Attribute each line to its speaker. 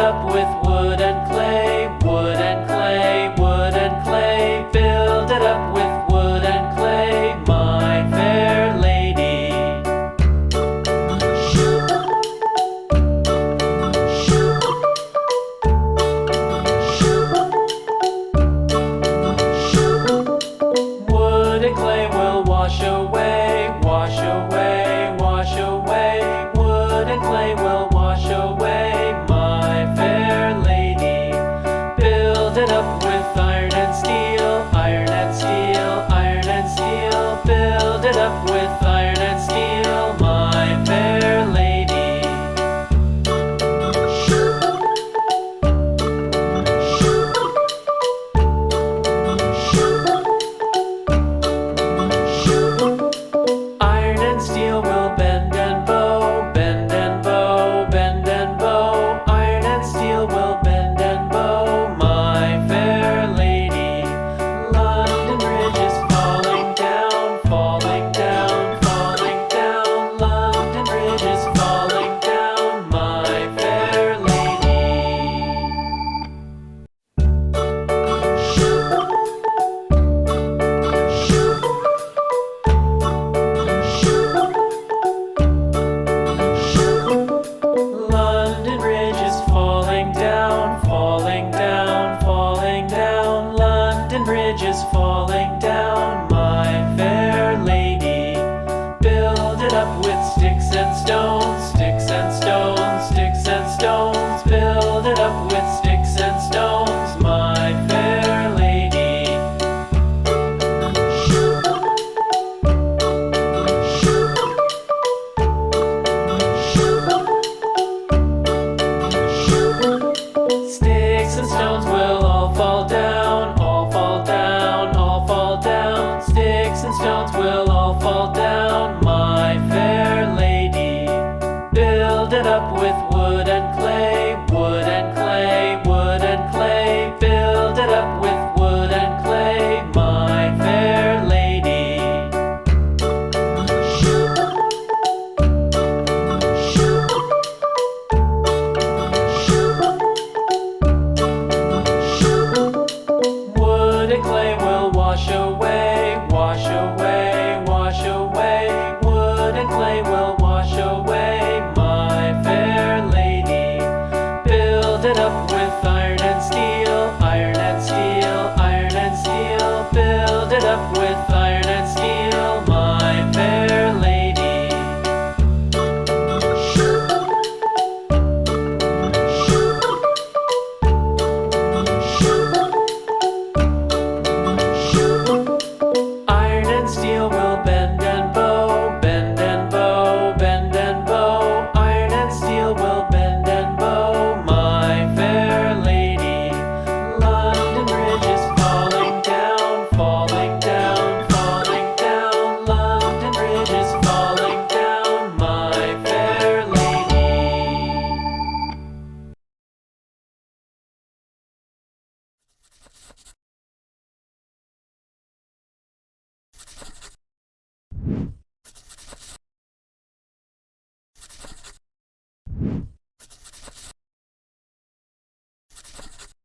Speaker 1: up with wood and clay, wood and clay, wood and clay. Build it up with wood and clay, my fair lady. Wood and clay will wash away, wash away, wash away. Wood and clay will wash away, my fair lady. Build it up with iron and steel, iron and steel, iron and steel. Build it up with iron and steel, my fair lady. Iron and steel will bend and bow, bend and bow, bend and bow. Iron and steel will bend and bow, my fair lady. London Bridge is falling down, falling down, falling down. London Bridge is falling down, my fair lady. London Bridge is falling down, falling down, falling down. London Bridge is falling down, my fair lady. Build it up with sticks and stones, sticks and stones, sticks and stones. Build it up with sticks and stones, my fair lady. Sticks and stones will all fall down, all fall down, all fall down. Sticks and stones will all fall down, my fair lady. Build it up with wood and clay, wood and clay, wood and clay. Build it up with wood and clay, my fair lady. Wood and clay will wash away, wash away, wash away. Wood and clay will wash away, my fair lady. Build it up with